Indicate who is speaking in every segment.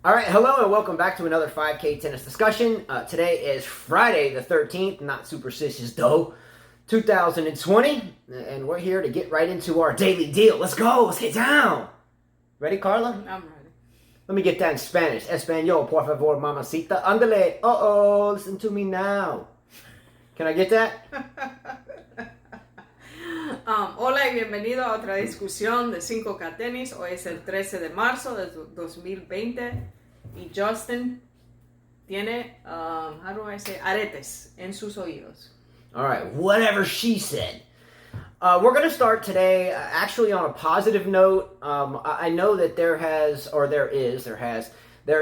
Speaker 1: All right, hello and welcome back to another 5K tennis discussion. Today is Friday the 13th, not superstitious though, 2020, and we're here to get right into our daily deal. Let's go, let's get down. Ready, Carla?
Speaker 2: I'm ready.
Speaker 1: Let me get that in Spanish. Español, por favor, mamacita. Ándale. Uh-oh, listen to me now. Can I get that?
Speaker 2: Hola y bienvenido a otra discusión de 5K Tenis. Hoy es el 13 de marzo de 2020 y Justin tiene, how do I say, aretes en sus oídos.
Speaker 1: All right, whatever she said. We're going to start today actually on a positive note. I know that there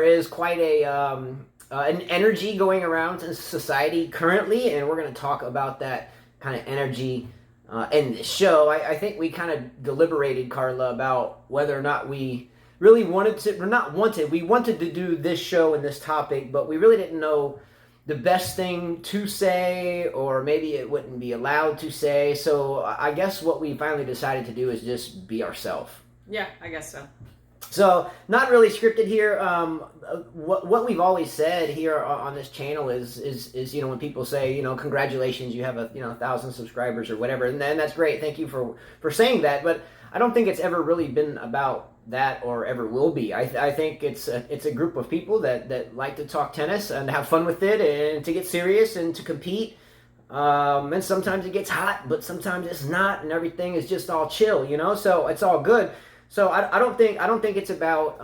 Speaker 1: is quite an energy going around in society currently, and we're going to talk about that kind of energy in this show. I think we kind of deliberated, Carla, about whether or not we really wanted to do this show and this topic, but we really didn't know the best thing to say, or maybe it wouldn't be allowed to say. So I guess what we finally decided to do is just be ourselves.
Speaker 2: Yeah, I guess so.
Speaker 1: So not really scripted here. What we've always said here on this channel is when people say congratulations, you have 1,000 subscribers or whatever, and then that's great. Thank you for saying that. But I don't think it's ever really been about that or ever will be. I think it's a group of people that like to talk tennis and have fun with it and to get serious and to compete. And sometimes it gets hot, but sometimes it's not, and everything is just all chill, So it's all good. So I don't think it's about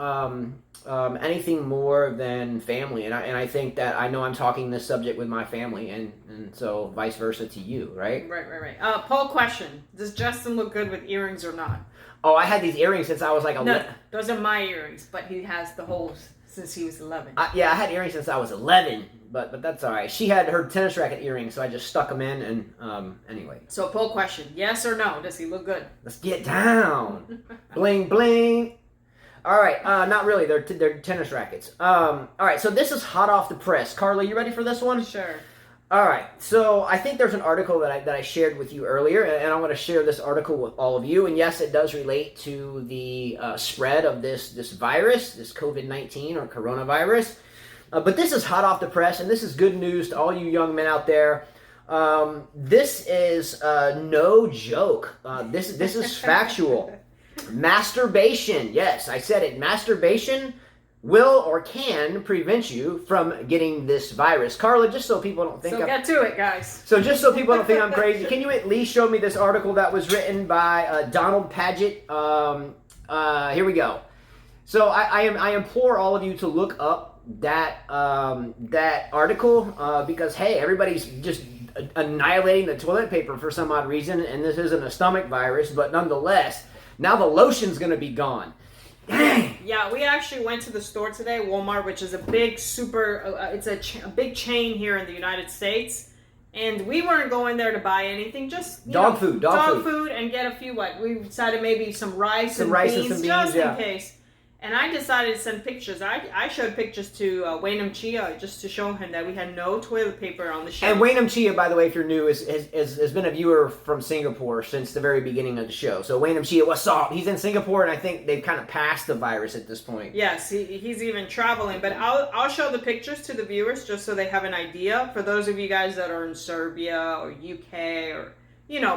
Speaker 1: anything more than family, and I think that I know I'm talking this subject with my family, and so vice versa to you, right?
Speaker 2: Right. Poll question: does Justin look good with earrings or not?
Speaker 1: Oh, I had these earrings since I was like 11.
Speaker 2: No, those are my earrings, but he has the holes since he was 11.
Speaker 1: I had earrings since I was 11, but that's all right. She had her tennis racket earrings, so I just stuck them in, and anyway.
Speaker 2: So poll question: yes or no? Does he look good?
Speaker 1: Let's get down. Bling bling. All right, not really. They're tennis rackets. All right, so this is hot off the press. Carla, you ready for this one?
Speaker 2: Sure.
Speaker 1: All right, so I think there's an article that I shared with you earlier, and I want to share this article with all of you. And yes, it does relate to the spread of this virus, this COVID-19 or coronavirus. But this is hot off the press, and this is good news to all you young men out there. This is no joke. This is factual. Masturbation, yes, I said it. Masturbation will or can prevent you from getting this virus. Carla, just so people don't think
Speaker 2: get to it, guys.
Speaker 1: So just so people don't think I'm crazy, can you at least show me this article that was written by Donald Paget? Here we go. So I implore all of you to look up that article because, hey, everybody's just annihilating the toilet paper for some odd reason, and this isn't a stomach virus, but nonetheless, now the lotion's going to be gone. Dang.
Speaker 2: Yeah, we actually went to the store today, Walmart, which is a big it's a big chain here in the United States. And we weren't going there to buy anything, just
Speaker 1: dog food,
Speaker 2: and get a few we decided maybe some rice and
Speaker 1: beans,
Speaker 2: just in case. And I decided to send pictures. I showed pictures to Wayne Chia just to show him that we had no toilet paper on the shelf.
Speaker 1: And Wayne Chia, by the way, if you're new, has been a viewer from Singapore since the very beginning of the show. So Wayne Chia, what's up? He's in Singapore, and I think they've kind of passed the virus at this point.
Speaker 2: Yes, he's even traveling. But I'll show the pictures to the viewers just so they have an idea. For those of you guys that are in Serbia or UK or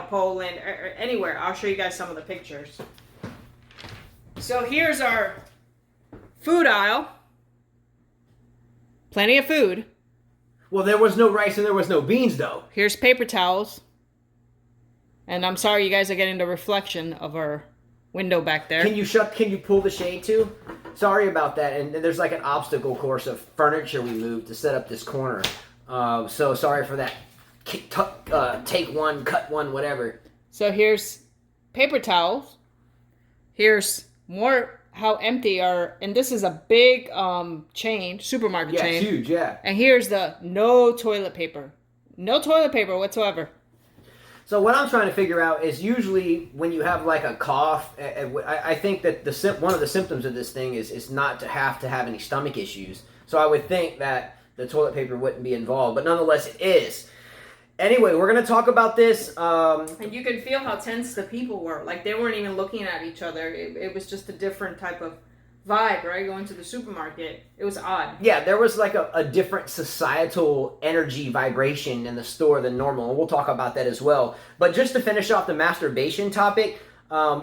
Speaker 2: Poland or anywhere, I'll show you guys some of the pictures. So here's our food aisle. Plenty of food.
Speaker 1: Well, there was no rice and there was no beans, though.
Speaker 2: Here's paper towels. And I'm sorry you guys are getting the reflection of our window back there.
Speaker 1: Can you pull the shade too? Sorry about that. And there's like an obstacle course of furniture we moved to set up this corner. So sorry for that. Take one, cut one, whatever.
Speaker 2: So here's paper towels. Here's more. How empty and this is a big supermarket chain.
Speaker 1: Yeah, it's huge, yeah.
Speaker 2: And here's the no toilet paper whatsoever.
Speaker 1: So what I'm trying to figure out is usually when you have like a cough, I think that one of the symptoms of this thing is not to have any stomach issues. So I would think that the toilet paper wouldn't be involved, but nonetheless it is. Anyway, we're going to talk about this.
Speaker 2: And you can feel how tense the people were. Like, they weren't even looking at each other. It was just a different type of vibe, right? Going to the supermarket. It was odd.
Speaker 1: Yeah, there was like a different societal energy vibration in the store than normal, and we'll talk about that as well. But just to finish off the masturbation topic,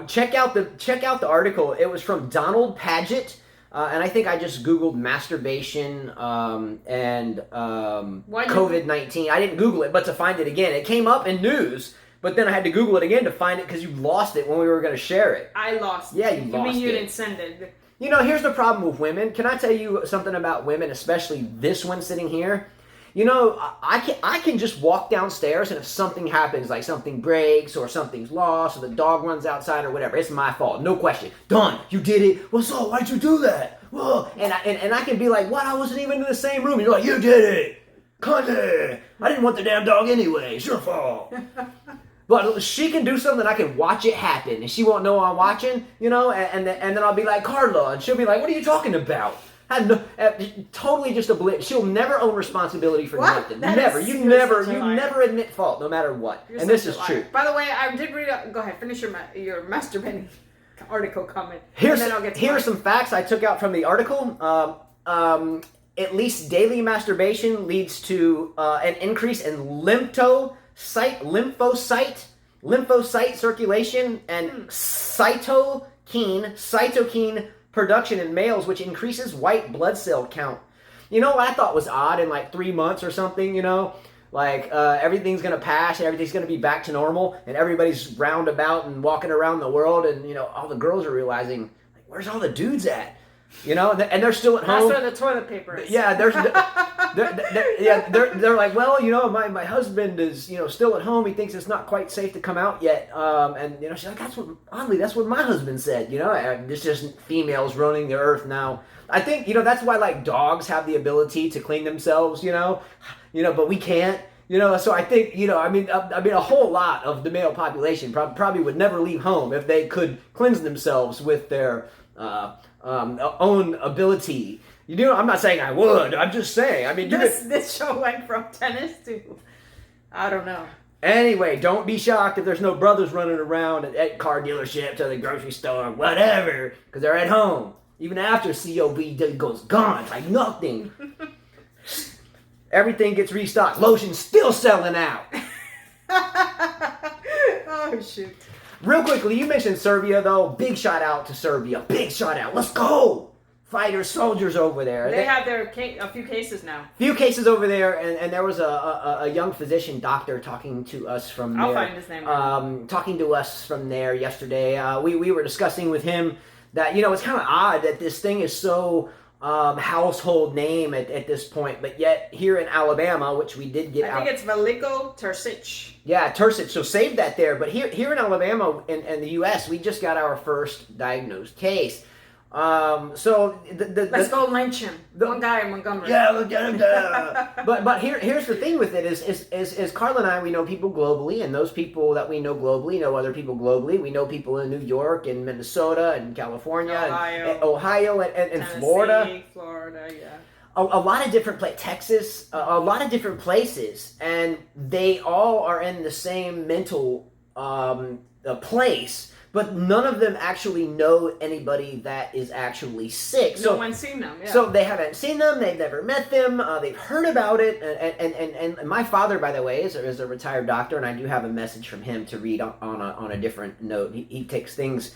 Speaker 1: check out the article. It was from Donald Paget, and I think I just Googled masturbation and COVID-19. I didn't Google it, but to find it again, it came up in news. But then I had to Google it again to find it because you lost it when we were going to share it.
Speaker 2: I lost it.
Speaker 1: Yeah, you lost it.
Speaker 2: You mean you didn't send it?
Speaker 1: You know, here's the problem with women. Can I tell you something about women, especially this one sitting here? You know, I can just walk downstairs, and if something happens, like something breaks or something's lost or the dog runs outside or whatever, it's my fault. No question. Done. You did it. What's up? Why'd you do that? Whoa. And I can be like, what? I wasn't even in the same room. And you're like, you did it. Cunt. I didn't want the damn dog anyway. It's your fault. But she can do something, I can watch it happen, and she won't know I'm watching, you know, and then I'll be like, Carla, and she'll be like, what are you talking about? Totally just oblivious. She'll never own responsibility for nothing. Never. You never admit fault, no matter what. And this is true.
Speaker 2: By the way, I did read. Go ahead, finish your masturbating article comment.
Speaker 1: Here's some facts I took out from the article. At least daily masturbation leads to an increase in lymphocyte circulation and cytokine production in males, which increases white blood cell count. You know what I thought was odd in like 3 months or something, you know? Like everything's going to pass and everything's going to be back to normal and everybody's roundabout and walking around the world and, you know, all the girls are realizing, like, where's all the dudes at? You know, and they're still at home.
Speaker 2: That's where the toilet paper is.
Speaker 1: Yeah, they're like, well, you know, my husband is, you know, still at home. He thinks it's not quite safe to come out yet. And you know, she's like, that's what my husband said. You know, it's just females running the earth now. I think, you know, that's why like dogs have the ability to clean themselves. You know, but we can't. You know, so I think, you know, I mean, a whole lot of the male population probably would never leave home if they could cleanse themselves with their own ability. You know, I'm not saying I would. I'm just saying. I mean,
Speaker 2: this show went from tennis to, I don't know.
Speaker 1: Anyway, don't be shocked if there's no brothers running around at car dealerships or the grocery store, whatever, because they're at home. Even after COVID goes gone, it's like nothing. Everything gets restocked. Lotion's still selling out.
Speaker 2: Oh, shoot.
Speaker 1: Real quickly, you mentioned Serbia, though. Big shout out to Serbia. Big shout out. Let's go. Fighters, soldiers over there.
Speaker 2: They have a few cases now.
Speaker 1: Few cases over there, and there was a young physician doctor talking to us from there.
Speaker 2: I'll find his name.
Speaker 1: Talking to us from there yesterday. We were discussing with him that, you know, it's kind of odd that this thing is so household name at this point, but yet here in Alabama, which we did get
Speaker 2: I think it's Veliko Terzic.
Speaker 1: Yeah, Terzic. So save that there. But here in Alabama and the U.S., we just got our first diagnosed case. Let's
Speaker 2: go lynch him. One guy in Montgomery.
Speaker 1: Yeah, look at him. But here's the thing with it is Carla and I, we know people globally, and those people that we know globally know other people globally. We know people in New York and Minnesota and California Ohio and Florida.
Speaker 2: Florida, yeah.
Speaker 1: A lot of different Texas, a lot of different places, and they all are in the same mental place. But none of them actually know anybody that is actually sick.
Speaker 2: No one's seen them. Yeah.
Speaker 1: So they haven't seen them. They've never met them. They've heard about it. And my father, by the way, is a retired doctor, and I do have a message from him to read on a different note. He takes things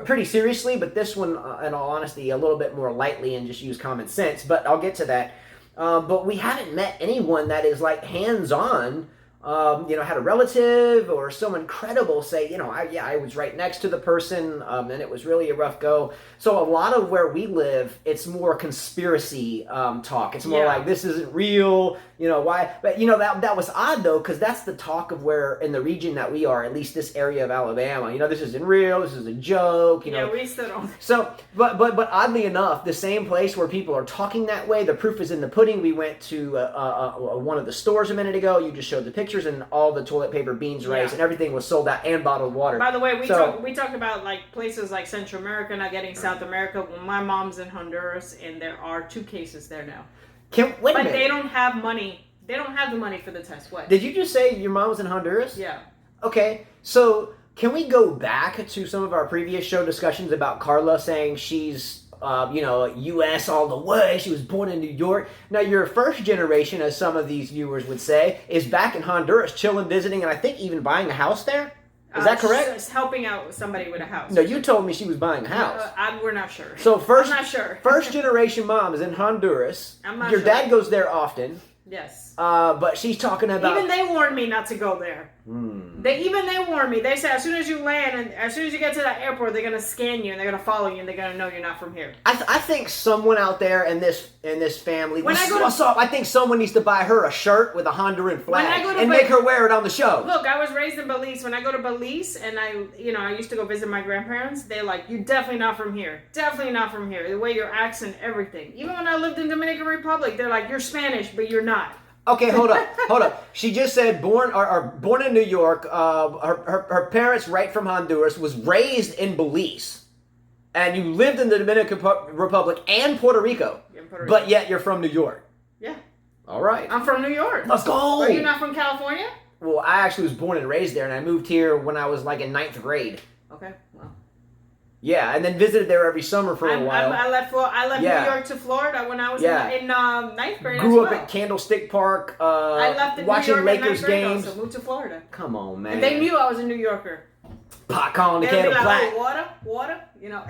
Speaker 1: pretty seriously, but this one, in all honesty, a little bit more lightly and just use common sense. But I'll get to that. But we haven't met anyone that is like hands-on. Had a relative or someone credible say, I was right next to the person, and it was really a rough go. So a lot of where we live, it's more conspiracy talk. It's more like, this isn't real, why? But, that was odd, though, because that's the talk of where, in the region that we are, at least this area of Alabama, this isn't real, this is a joke,
Speaker 2: Yeah, we still don't.
Speaker 1: So, but oddly enough, the same place where people are talking that way, the proof is in the pudding. We went to one of the stores a minute ago. You just showed the pictures, and all the toilet paper, beans, rice, and everything was sold out, and bottled water.
Speaker 2: By the way, we talked about like places like Central America not getting South America. Well, my mom's in Honduras, and there are 2 cases there now.
Speaker 1: Wait a minute.
Speaker 2: They don't have money. They don't have the money for the test. What?
Speaker 1: Did you just say your mom was in Honduras?
Speaker 2: Yeah.
Speaker 1: Okay, so can we go back to some of our previous show discussions about Carla saying she's U.S. all the way. She was born in New York. Now, your first generation, as some of these viewers would say, is back in Honduras, chilling, visiting, and I think even buying a house there. Is that correct?
Speaker 2: Just helping out somebody with a house.
Speaker 1: No, you told me she was buying a house.
Speaker 2: We're not sure.
Speaker 1: So
Speaker 2: I'm not sure.
Speaker 1: First generation mom is in Honduras.
Speaker 2: I'm not
Speaker 1: Your
Speaker 2: sure.
Speaker 1: dad goes there often.
Speaker 2: Yes.
Speaker 1: But she's talking about...
Speaker 2: Even they warned me not to go there. They warned me. They said as soon as you land and as soon as you get to that airport, they're gonna scan you and they're gonna follow you and they're gonna know you're not from here.
Speaker 1: I think someone out there in this family, what's up? I think someone needs to buy her a shirt with a Honduran flag and make her wear it on the show.
Speaker 2: Look, I was raised in Belize. When I go to Belize and I used to go visit my grandparents, they're like, you're definitely not from here. Definitely not from here. The way your accent, everything. Even when I lived in Dominican Republic, they're like, you're Spanish, but you're not.
Speaker 1: Okay, hold up. She just said born in New York. Her parents, right from Honduras, was raised in Belize, and you lived in the Dominican Republic and Puerto Rico, but yet you're from New York.
Speaker 2: Yeah.
Speaker 1: All right.
Speaker 2: I'm from New York.
Speaker 1: Let's go.
Speaker 2: Are you not from California?
Speaker 1: Well, I actually was born and raised there, and I moved here when I was like in 9th grade.
Speaker 2: Okay. Well.
Speaker 1: Yeah, and then visited there every summer for a while.
Speaker 2: I left New York to Florida when I was in 9th grade.
Speaker 1: Grew up at Candlestick Park.
Speaker 2: I left
Speaker 1: watching
Speaker 2: New York
Speaker 1: Lakers games.
Speaker 2: So moved to Florida.
Speaker 1: Come on, man.
Speaker 2: And they knew I was a New Yorker.
Speaker 1: Pot calling the kettle black.
Speaker 2: Water.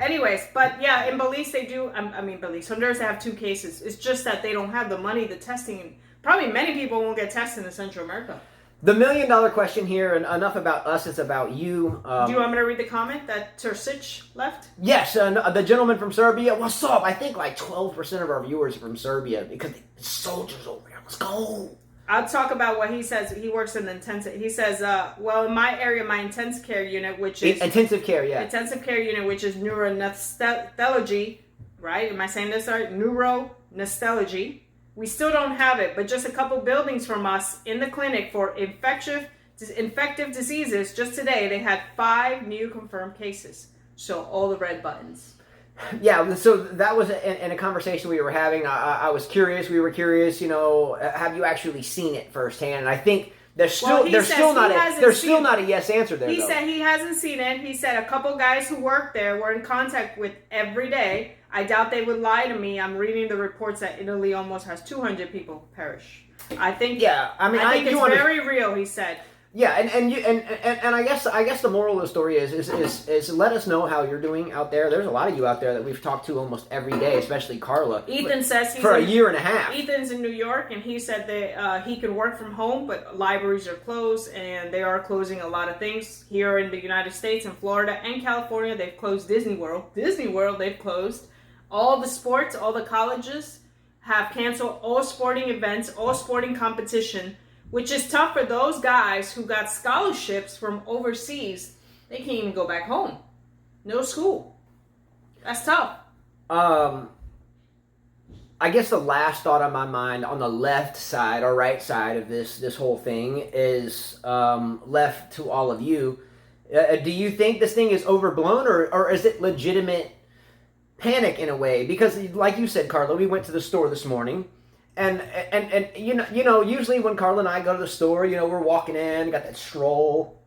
Speaker 2: Anyways, but yeah, in Belize they do. Belize, Honduras, they have 2 cases. It's just that they don't have the money, the testing. Probably many people won't get tested in Central America.
Speaker 1: The $1 million question here, and enough about us, it's about you.
Speaker 2: Do you want me to read the comment that Tersic left?
Speaker 1: Yes, the gentleman from Serbia. What's up? I think like 12% of our viewers are from Serbia because the soldiers over there. Let's go.
Speaker 2: I'll talk about what he says. He works in the intensive. He says, in my area, my intensive care unit, which is
Speaker 1: intensive care, yeah,
Speaker 2: intensive care unit, which is neuronestology, right? Am I saying this right? Neuronestology. We still don't have it, but just a couple buildings from us in the clinic for infective diseases. Just today, they had 5 new confirmed cases. So all the red buttons.
Speaker 1: Yeah, so that was in a conversation we were having. I was curious. We were curious. Have you actually seen it firsthand? And I think there's still not a yes answer there.
Speaker 2: He said he hasn't seen it. He said a couple guys who work there were in contact with every day. I doubt they would lie to me. I'm reading the reports that Italy almost has 200 people perish. I think.
Speaker 1: Yeah, I think
Speaker 2: it's very real. He said.
Speaker 1: Yeah, and I guess the moral of the story is let us know how you're doing out there. There's a lot of you out there that we've talked to almost every day, especially Carla.
Speaker 2: Ethan says he's
Speaker 1: for a year and a half.
Speaker 2: Ethan's in New York, and he said that he can work from home, but libraries are closed, and they are closing a lot of things here in the United States, in Florida and California. They've closed Disney World. They've closed. All the sports, all the colleges have canceled all sporting events, all sporting competition, which is tough for those guys who got scholarships from overseas. They can't even go back home. No school. That's tough.
Speaker 1: I guess the last thought on my mind on the left side or right side of this whole thing is left to all of you. Do you think this thing is overblown or is it legitimate panic in a way? Because like you said, Carla, we went to the store this morning. And usually when Carla and I go to the store, we're walking in, got that stroll,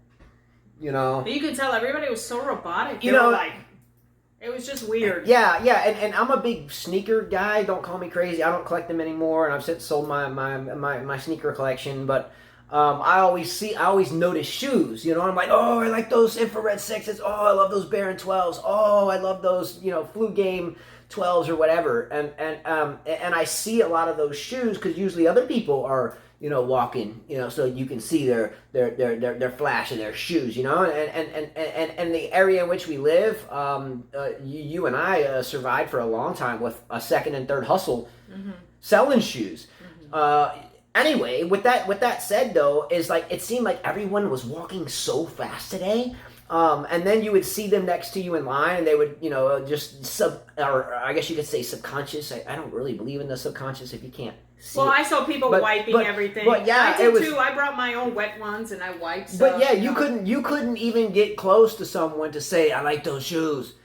Speaker 2: You could tell everybody was so robotic. It was just weird.
Speaker 1: Yeah, and I'm a big sneaker guy. Don't call me crazy. I don't collect them anymore, and I've since sold my sneaker collection. But I always notice shoes. I'm like, oh, I like those infrared 6s. Oh, I love those Baron 12s. Oh, I love those Flu Game 12s or whatever, and I see a lot of those shoes because usually other people are walking, so you can see their flash of their shoes, and the area in which we live, you and I survived for a long time with a second and third hustle, selling shoes. Anyway, with that said though, is like it seemed like everyone was walking so fast today. And then you would see them next to you in line, and they would, or I guess you could say subconscious. I don't really believe in the subconscious if you can't see.
Speaker 2: Well, I saw people wiping everything.
Speaker 1: But yeah,
Speaker 2: I did too. I brought my own wet ones and I wiped stuff.
Speaker 1: But yeah, you couldn't even get close to someone to say I like those shoes.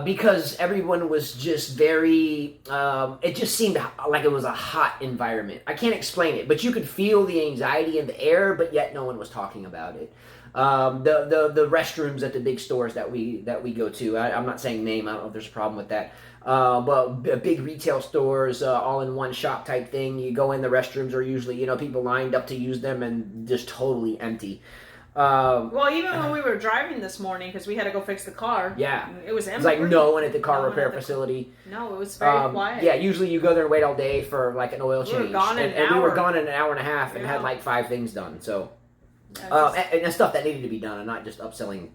Speaker 1: Because everyone was just very, it just seemed like it was a hot environment. I can't explain it, but you could feel the anxiety in the air, but yet no one was talking about it. The restrooms at the big stores that we go to. I'm not saying name. I don't know if there's a problem with that. But big retail stores, all in one shop type thing. You go in, the restrooms are usually, people lined up to use them and just totally empty.
Speaker 2: Well, even when we were driving this morning, because we had to go fix the car,
Speaker 1: yeah,
Speaker 2: it was empty.
Speaker 1: It's like no one at the car repair facility.
Speaker 2: No, it was very quiet.
Speaker 1: Yeah, usually you go there and wait all day for like an oil change.
Speaker 2: We were gone in an hour.
Speaker 1: And we were gone in an hour and a half and had like 5 things done. So, and stuff that needed to be done, and not just upselling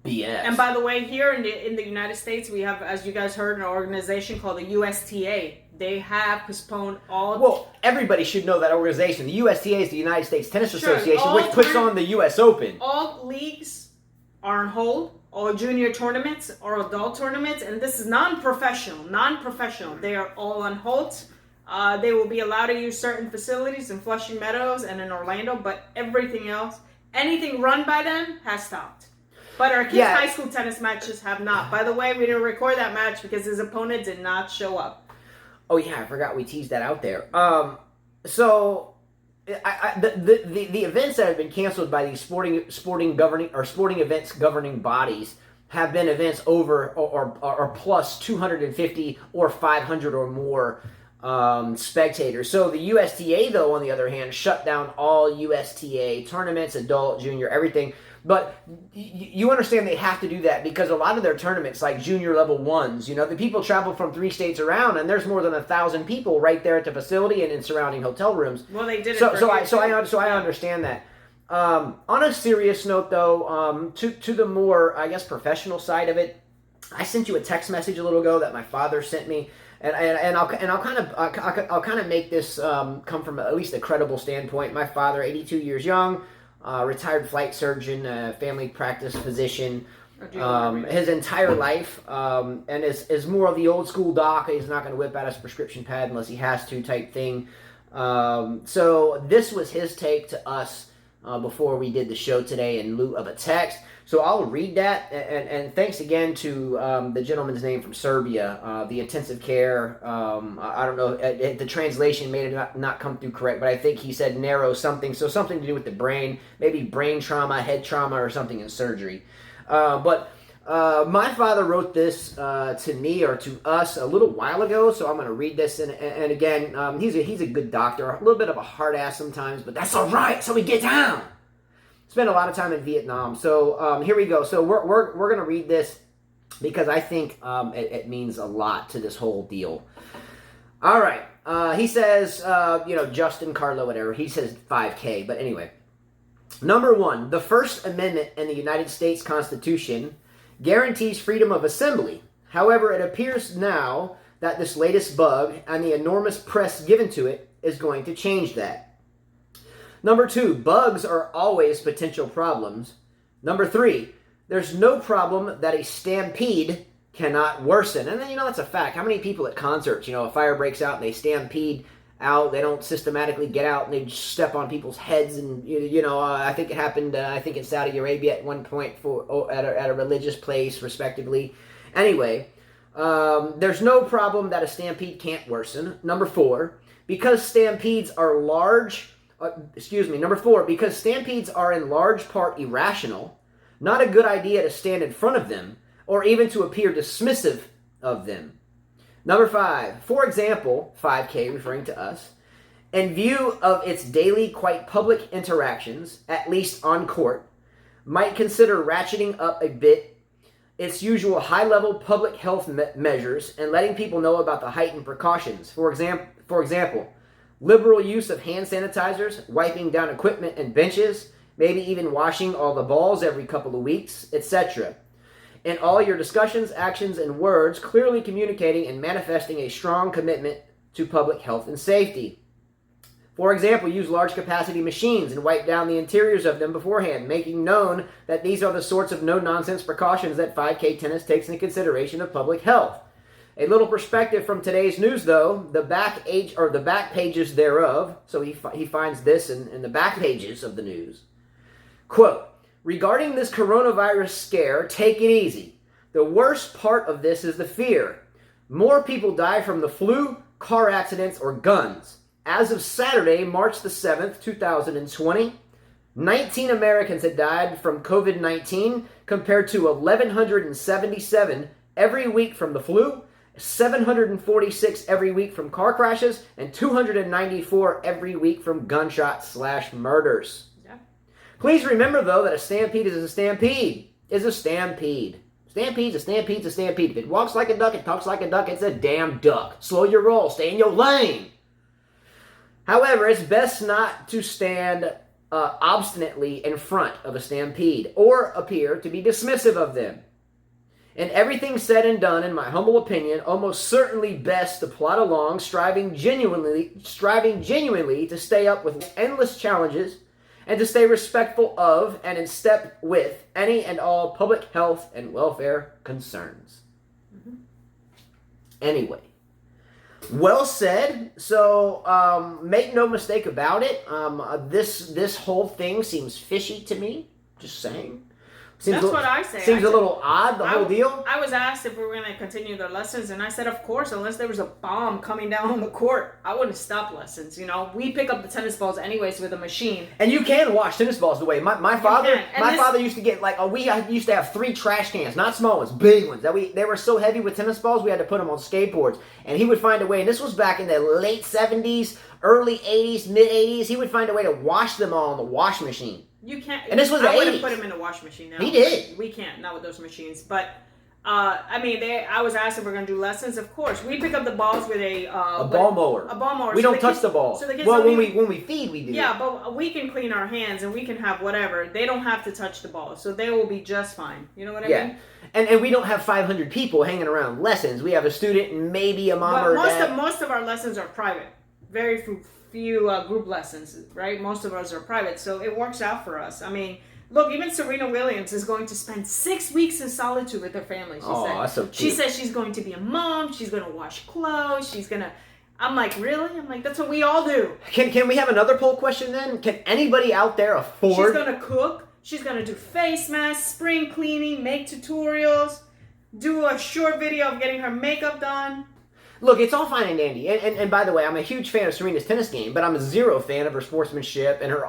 Speaker 1: BS.
Speaker 2: And by the way, here in the United States, we have, as you guys heard, an organization called the USTA. They have postponed all...
Speaker 1: Well, everybody should know that organization. The USTA is the United States Tennis Association, which puts on the U.S. Open.
Speaker 2: All leagues are on hold. All junior tournaments or adult tournaments. And this is non-professional. Non-professional. They are all on hold. They will be allowed to use certain facilities in Flushing Meadows and in Orlando. But everything else, anything run by them, has stopped. But our kids' high school tennis matches have not. By the way, we didn't record that match because his opponent did not show up.
Speaker 1: Oh yeah, I forgot we teased that out there. So the events that have been canceled by these sporting events governing bodies have been events over or plus 250 or 500 or more spectators. So the USTA, though, on the other hand, shut down all USTA tournaments, adult, junior, everything. But you understand they have to do that because a lot of their tournaments, like junior level ones, the people travel from 3 states around, and there's more than 1,000 people right there at the facility and in surrounding hotel rooms.
Speaker 2: Well, they did it.
Speaker 1: I understand that. On a serious note, though, to the more, I guess, professional side of it, I sent you a text message a little ago that my father sent me. And I'll kind of make this come from at least a credible standpoint. My father, 82 years young, retired flight surgeon, family practice physician, his entire life, and is more of the old school doc. He's not going to whip out his prescription pad unless he has to type thing. So this was his take to us before we did the show today in lieu of a text. So I'll read that, and thanks again to the gentleman's name from Serbia, the intensive care. I don't know, the translation may not come through correct, but I think he said narrow something, so something to do with the brain, maybe brain trauma, head trauma, or something in surgery. But my father wrote this to me or to us a little while ago, so I'm going to read this. And again, he's a good doctor, a little bit of a hard ass sometimes, but that's all right. So we get down. Spent a lot of time in Vietnam, so here we go. So we're going to read this because I think it means a lot to this whole deal. All right, he says, Justin Carlo, whatever. He says 5K, but anyway. Number 1, the First Amendment in the United States Constitution guarantees freedom of assembly. However, it appears now that this latest bug and the enormous press given to it is going to change that. Number 2, bugs are always potential problems. Number 3, there's no problem that a stampede cannot worsen. And then, that's a fact. How many people at concerts, a fire breaks out and they stampede out, they don't systematically get out and they just step on people's heads. And, I think it happened, in Saudi Arabia at one point at a religious place, respectively. Anyway, there's no problem that a stampede can't worsen. Number 4, because stampedes are Number 4, because stampedes are in large part irrational, not a good idea to stand in front of them or even to appear dismissive of them. Number 5, for example, 5K referring to us, in view of its daily, quite public interactions, at least on court, might consider ratcheting up a bit its usual high-level public health measures and letting people know about the heightened precautions. For example, liberal use of hand sanitizers, wiping down equipment and benches, maybe even washing all the balls every couple of weeks, etc. In all your discussions, actions, and words, clearly communicating and manifesting a strong commitment to public health and safety. For example, use large capacity machines and wipe down the interiors of them beforehand, making known that these are the sorts of no-nonsense precautions that 5K tennis takes into consideration of public health. A little perspective from today's news, though, the back pages thereof, so he finds this in the back pages of the news. Quote, regarding this coronavirus scare, take it easy. The worst part of this is the fear. More people die from the flu, car accidents, or guns. As of Saturday, March the 7th, 2020, 19 Americans had died from COVID-19 compared to 1,177 every week from the flu, 746 every week from car crashes, and 294 every week from gunshots/murders.
Speaker 2: Yeah.
Speaker 1: Please remember, though, that a stampede is a stampede. Is a stampede. Stampede's a stampede's a stampede. If it walks like a duck, it talks like a duck, it's a damn duck. Slow your roll. Stay in your lane. However, it's best not to stand obstinately in front of a stampede or appear to be dismissive of them. And everything said and done, in my humble opinion, almost certainly best to plod along, striving genuinely to stay up with endless challenges and to stay respectful of and in step with any and all public health and welfare concerns. Mm-hmm. Anyway, well said. So make no mistake about it. This whole thing seems fishy to me. Just saying.
Speaker 2: That's what I say.
Speaker 1: Seems a little odd, the whole deal.
Speaker 2: I was asked if we were going to continue the lessons, and I said, of course, unless there was a bomb coming down on the court, I wouldn't stop lessons. You know, we pick up the tennis balls anyways with a machine.
Speaker 1: And you can wash tennis balls the way my father used to get we used to have 3 trash cans, not small ones, big ones. They were so heavy with tennis balls, we had to put them on skateboards. And he would find a way, and this was back in the late 70s, early 80s, mid 80s. He would find a way to wash them all in the wash machine.
Speaker 2: You can't.
Speaker 1: And this was the 80s.
Speaker 2: I wouldn't put him in the wash machine now.
Speaker 1: He did.
Speaker 2: We can't, not with those machines. But I was asked if we're going to do lessons. Of course, we pick up the balls with a
Speaker 1: ball mower.
Speaker 2: A ball mower.
Speaker 1: We don't touch the ball.
Speaker 2: So
Speaker 1: when we feed, we do.
Speaker 2: Yeah, but we can clean our hands and we can have whatever. They don't have to touch the ball, so they will be just fine. You know what I mean?
Speaker 1: And we don't have 500 people hanging around lessons. We have a student and maybe a mom or dad.
Speaker 2: Most of our lessons are private. Very few group lessons, right? Most of ours are private, so it works out for us. I mean, look, even Serena Williams is going to spend 6 weeks in solitude with her family.
Speaker 1: That's so cute.
Speaker 2: She says she's going to be a mom. She's going to wash clothes. I'm like, really? I'm like, that's what we all do.
Speaker 1: Can we have another poll question then? Can anybody out there afford?
Speaker 2: She's going to cook. She's going to do face masks, spring cleaning, make tutorials, do a short video of getting her makeup done.
Speaker 1: Look, it's all fine and dandy. And by the way, I'm a huge fan of Serena's tennis game, but I'm a zero fan of her sportsmanship and her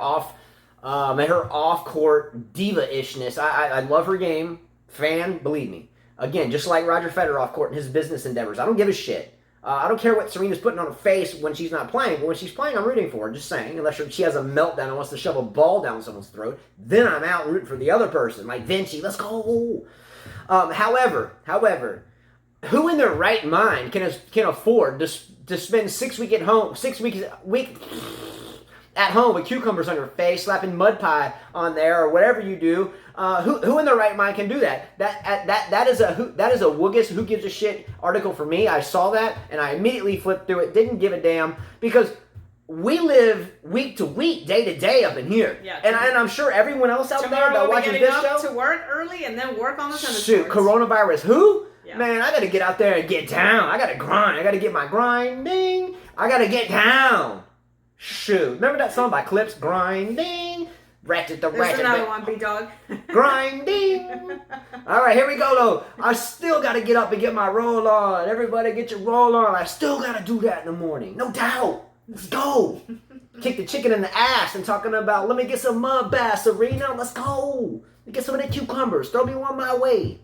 Speaker 1: off-court diva-ishness. I love her game. Fan, believe me. Again, just like Roger Federer off-court in his business endeavors. I don't give a shit. I don't care what Serena's putting on her face when she's not playing, but when she's playing, I'm rooting for her. Just saying. Unless she has a meltdown and wants to shove a ball down someone's throat, then I'm out rooting for the other person. Like Vinci, let's go. However, who in their right mind can afford to spend 6 weeks at home with cucumbers on your face, slapping mud pie on there, or whatever you do? Who in their right mind can do that? That is a Woogus who gives a shit article for me. I saw that and I immediately flipped through it. Didn't give a damn because we live week to week, day to day up in here. Yeah, and I'm sure everyone else out there that watches this show
Speaker 2: to work early and then work on the tennis
Speaker 1: courts. Coronavirus. Who?
Speaker 2: Yeah.
Speaker 1: Man, I gotta get out there and get down. I gotta grind. I gotta get my grinding. I gotta get down. Shoot. Remember that song by Clips? Grinding. Ratchet the ratchet.
Speaker 2: There's another one, B-Dog.
Speaker 1: Grinding. All right, here we go, though. I still gotta get up and get my roll on. Everybody get your roll on. I still gotta do that in the morning. No doubt. Let's go. Kick the chicken in the ass and talking about, let me get some mud baths, Serena. Let's go. Let me get some of the cucumbers. Throw me one my way.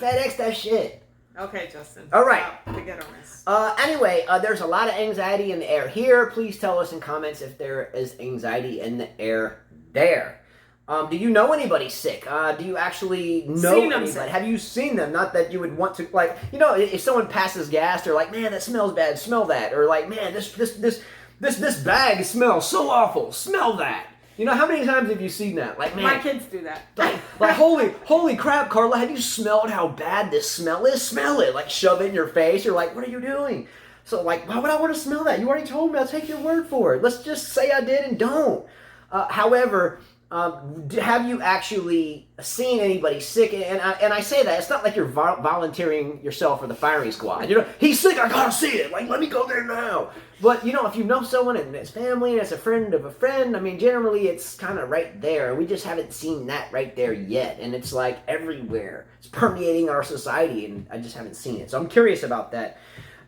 Speaker 1: FedEx that shit.
Speaker 2: Okay, Justin.
Speaker 1: All right.
Speaker 2: Get on this.
Speaker 1: Anyway, there's a lot of anxiety in the air here. Please tell us in comments if there is anxiety in the air there. Do you know anybody sick? Do you actually know anybody? Sick. Have you seen them? Not that you would want to, like, you know, if someone passes gas, they're like, man, that smells bad. Smell that. Or like, man, this bag smells so awful. Smell that. You know, how many times have you seen that? Like, man,
Speaker 2: my kids do that.
Speaker 1: Like holy crap, Carla, have you smelled how bad this smell is? Smell it. Like, shove it in your face. You're like, what are you doing? So, like, why would I want to smell that? You already told me. I'll take your word for it. Let's just say I did and don't. However, have you actually seen anybody sick? And I say that, it's not like you're volunteering yourself for the firing squad. You know, he's sick, I gotta see it. Like, let me go there now. But, you know, if you know someone and it's family and it's a friend of a friend, I mean, generally it's kind of right there. We just haven't seen that right there yet. And it's like everywhere. It's permeating our society and I just haven't seen it. So I'm curious about that.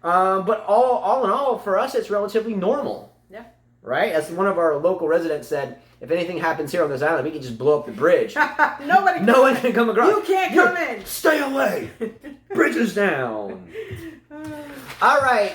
Speaker 1: But all in all, for us, it's relatively normal.
Speaker 2: Yeah.
Speaker 1: right? As one of our local residents said, if anything happens here on this island, we can just blow up the bridge.
Speaker 2: No one can come across. You can't come in.
Speaker 1: Stay away. Bridges down. All right.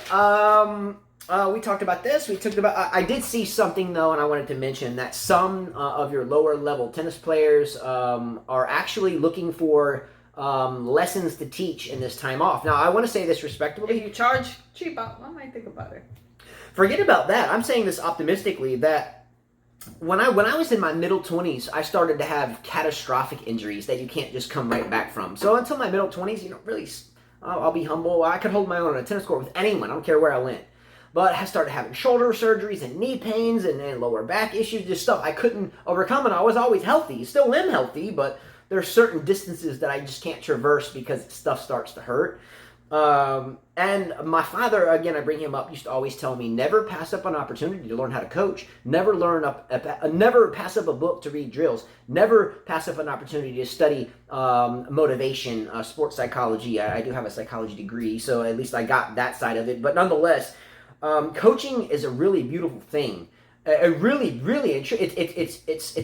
Speaker 1: We talked about this. We talked about. I did see something though, and I wanted to mention that some of your lower level tennis players are actually looking for lessons to teach in this time off. Now, I want to say this respectfully.
Speaker 2: If you charge cheap, I might think about it.
Speaker 1: Forget about that. I'm saying this optimistically that when I was in my middle 20s, I started to have catastrophic injuries that you can't just come right back from. So until my middle 20s, really, I'll be humble. I could hold my own on a tennis court with anyone. I don't care where I went. But I started having shoulder surgeries and knee pains and lower back issues, just stuff I couldn't overcome. And I was always healthy. Still am healthy, but there's certain distances that I just can't traverse because stuff starts to hurt. And my father, again, I bring him up, used to always tell me, never pass up an opportunity to learn how to coach. Never pass up a book to read drills. Never pass up an opportunity to study motivation, sports psychology. I do have a psychology degree, so at least I got that side of it. But nonetheless, coaching is a really beautiful thing. It's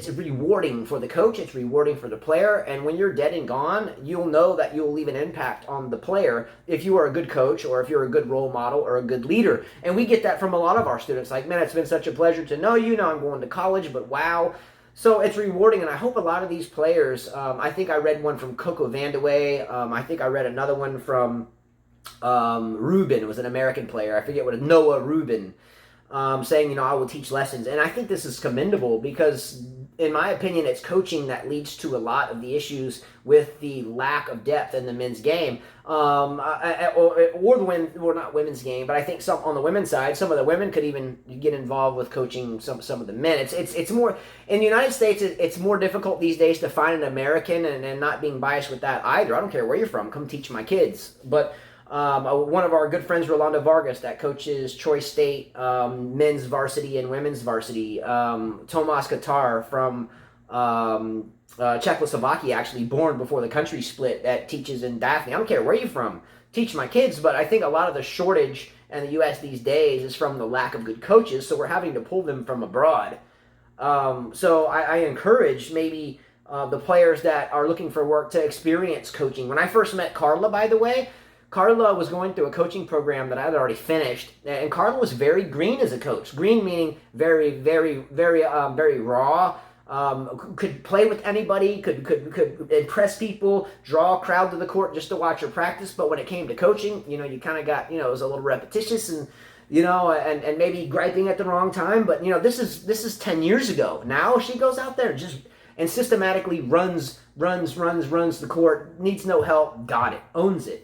Speaker 1: rewarding for the coach. It's rewarding for the player. And when you're dead and gone, you'll know that you'll leave an impact on the player if you are a good coach or if you're a good role model or a good leader. And we get that from a lot of our students. Like, man, it's been such a pleasure to know you. Now I'm going to college, but wow. So it's rewarding, and I hope a lot of these players, I think I read one from Coco Vandeweghe. I think I read another one from Rubin. It was an American player. I forget what it was, Noah Rubin. Saying, I will teach lessons. And I think this is commendable because, in my opinion, it's coaching that leads to a lot of the issues with the lack of depth in the men's game. Or not women's game, but I think some on the women's side, some of the women could even get involved with coaching some of the men. It's more, in the United States, it's more difficult these days to find an American, and not being biased with that either. I don't care where you're from. Come teach my kids. But one of our good friends, Rolando Vargas, that coaches Troy State men's varsity and women's varsity. Tomas Katar from Czechoslovakia, actually born before the country split, that teaches in Daphne. I don't care where you're from. Teach my kids, but I think a lot of the shortage in the U.S. these days is from the lack of good coaches, so we're having to pull them from abroad. So I encourage maybe the players that are looking for work to experience coaching. When I first met Carla, by the way, Carla was going through a coaching program that I had already finished, and Carla was very green as a coach. Green meaning very, very, very, very raw. Could play with anybody. Could impress people. Draw a crowd to the court just to watch her practice. But when it came to coaching, you kind of got, it was a little repetitious and and maybe griping at the wrong time. But this is 10 years ago. Now she goes out there and systematically runs the court. Needs no help. Got it. Owns it.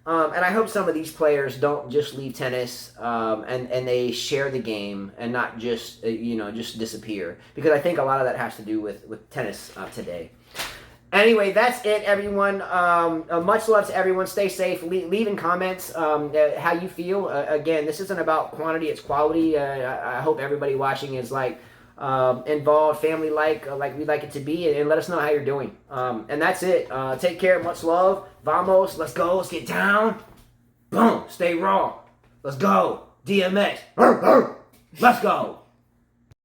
Speaker 1: And I hope some of these players don't just leave tennis and they share the game and not just just disappear, because I think a lot of that has to do with tennis today. Anyway, that's it, everyone. Much love to everyone. Stay safe. Leave in comments how you feel. Again, this isn't about quantity; it's quality. I hope everybody watching is involved, family-like, like we like it to be, and let us know how you're doing. And that's it. Take care. Much love. Vamos. Let's go. Let's get down. Boom. Stay raw. Let's go. DMX. Let's go.